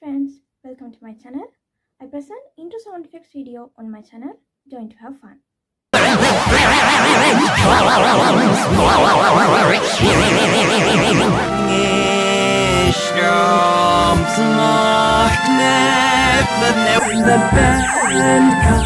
friends, welcome to my channel. I present intro sound effects video on my channel. Join to have fun. The band